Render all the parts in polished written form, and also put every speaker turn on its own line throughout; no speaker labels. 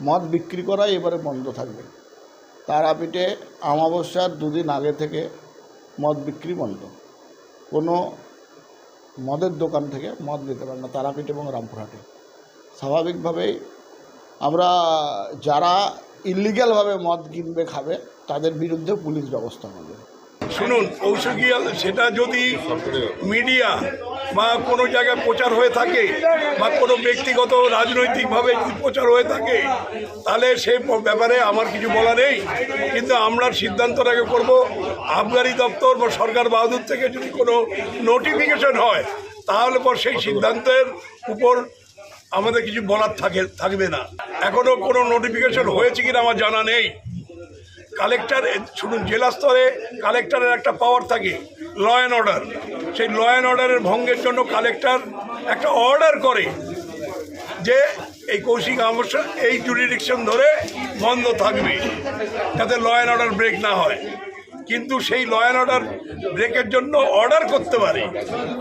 মদ বিক্রি করা এবারে বন্ধ থাকবে। তারাপীঠে অমাবস্যার 2 দিন আগে থেকে মদ বিক্রি বন্ধ। কোনো মদের দোকান থেকে মদ দিতে পারে না তারাপীঠ এবং রামপুরহাটে। স্বাভাবিকভাবেই আমরা যারা ইলিগ্যালভাবে মদ কিনবে খাবে তাদের বিরুদ্ধে পুলিশ ব্যবস্থা নেবে।
শুনুন, ঔষধীয় সেটা যদি মিডিয়া বা কোনো জায়গায় প্রচার হয়ে থাকে বা কোনো ব্যক্তিগত রাজনৈতিকভাবে যদি প্রচার হয়ে থাকে তাহলে সে ব্যাপারে আমার কিছু বলা নেই, কিন্তু আমরা সিদ্ধান্তটাকে করব আবগারি দপ্তর বা সরকার বাহাদুর থেকে যদি কোনো নোটিফিকেশন হয় তাহলে পর সেই সিদ্ধান্তের উপর আমাদের কিছু বলার থাকবে না। এখনও কোনো নোটিফিকেশন হয়েছে কিনা আমার জানা নেই। কালেক্টর, শুনুন, জেলা স্তরে কালেক্টরের একটা পাওয়ার থাকে ল অ্যান্ড অর্ডার। সেই ল অ্যান্ড অর্ডারের ভঙ্গের জন্য কালেক্টর একটা অর্ডার করে যে এই কৌশিক অমাবস্যা এই জুরিডিকশন ধরে বন্ধ থাকবে যাতে ল অ্যান্ড অর্ডার ব্রেক না হয়। কিন্তু সেই ল অ্যান্ড অর্ডার ব্রেকের জন্য অর্ডার করতে পারে,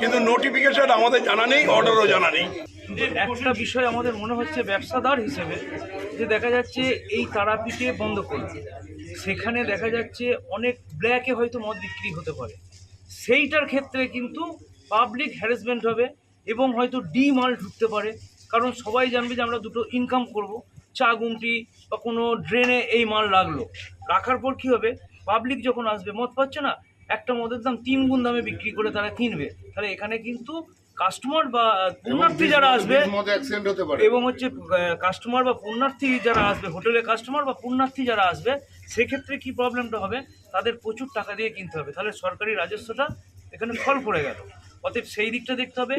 কিন্তু নোটিফিকেশন আমাদের জানা নেই, অর্ডারও জানা নেই।
একটা বিষয় আমাদের মনে হচ্ছে ব্যবসাদার হিসেবে যে দেখা যাচ্ছে এই তারাপীঠে বন্ধ করবে, সেখানে দেখা যাচ্ছে অনেক ব্ল্যাকে হয়তো মদ বিক্রি হতে পারে। সেইটার ক্ষেত্রে কিন্তু পাবলিক হ্যারাসমেন্ট হবে এবং হয়তো মাল ঢুকতে পারে, কারণ সবাই জানবে যে আমরা দুটো ইনকাম করব। চা গুমটি বা কোনো ড্রেনে এই মাল রাখার পর কী হবে, পাবলিক যখন আসবে মদ পাচ্ছে না, একটা মদের দাম 3 গুণ দামে বিক্রি করে তারা কিনবে। তাহলে এখানে কিন্তু কাস্টমার বা পুণ্যার্থী যারা আসবে এবং হচ্ছে কাস্টমার বা পুণ্যার্থী যারা আসবে, হোটেলের কাস্টমার বা পুণ্যার্থী যারা আসবে, সেক্ষেত্রে কি প্রবলেমটা হবে, তাদের প্রচুর টাকা দিয়ে কিনতে হবে। তাহলে সরকারি রাজস্বটা এখানে ফল পড়ে গেল। অতএব সেই দিকটা দেখতে হবে।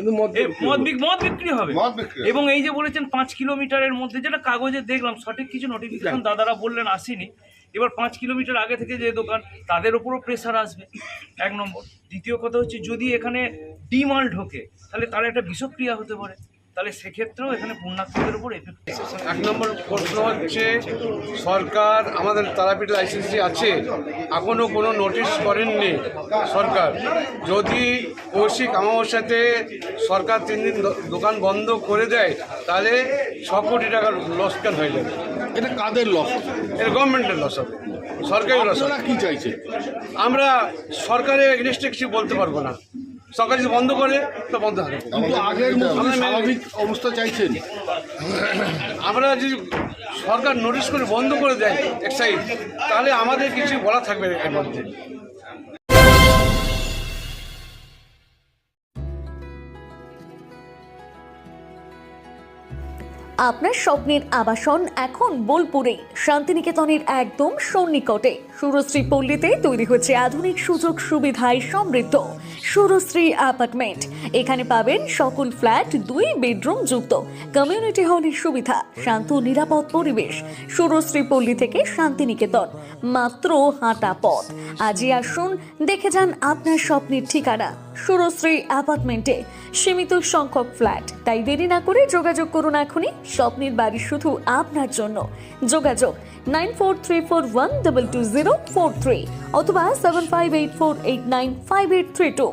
মদ বিক্রি হবে এবং এই যে বলেছেন 5 কিলোমিটারের মধ্যে, যেটা কাগজে দেখলাম, সঠিক কিছু নোটিফিকেশন দাদারা বললেন আসেনি। এবার 5 কিলোমিটার আগে থেকে যে দোকান, তাদের উপরও প্রেসার আসবে, 1 নম্বর। দ্বিতীয় কথা হচ্ছে যদি এখানে মাল ঢোকে তাহলে তার একটা বিষক্রিয়া হতে পারে, তাহলে সেক্ষেত্রেও এখানে পুণ্যার্থীদের উপর এফেক্ট।
1 নম্বর প্রশ্ন হচ্ছে, সরকার আমাদের তারাপীঠ লাইসেন্সটি আছে, এখনও কোনো নোটিশ করেননি সরকার। যদি কৌশিক অমাবস্যাতে সরকার 3 দিন দোকান বন্ধ করে দেয় তাহলে 6 কোটি টাকার লসকান হয়ে যাবে।
এটা কাদের লস?
এটা গভর্নমেন্টের লস হবে, সরকারি লস।
কি চাইছে?
আমরা সরকারের এগেনস্টে কিছু বলতে পারবো না। সরকার যদি বন্ধ করে তো বন্ধ হবে,
কিন্তু আগের মতো স্বাভাবিক অবস্থা চাইছেন।
আমরা যদি সরকার নোটিশ করে বন্ধ করে দেয় এক সাইড, তাহলে আমাদের কিছু বলা থাকবে এর মধ্যে।
আপনার স্বপ্নের আবাসন এখন বোলপুরে, শান্তিনিকেতনের একদম সন্নিকটে। সুরশ্রী পল্লীতে তৈরি হচ্ছে আধুনিক সুযোগ সুবিধায় সমৃদ্ধ সুরশ্রী অ্যাপার্টমেন্ট। এখানে পাবেন সকল ফ্ল্যাট 2 বেডরুম যুক্ত, কমিউনিটি হলের সুবিধা, শান্ত নিরাপদ পরিবেশ। সুরশ্রী পল্লী থেকে শান্তিনিকেতন মাত্র হাঁটা পথ। আজই আসুন, দেখে যান আপনার স্বপ্নের ঠিকানা সুরশ্রী অ্যাপার্টমেন্টে। সীমিত সংখ্যক ফ্ল্যাট, তাই দেরি না করে যোগাযোগ করুন এখনই। স্বপ্নের বাড়ি শুধু আপনার জন্য। যোগাযোগ 9434122043 অথবা 7584895832।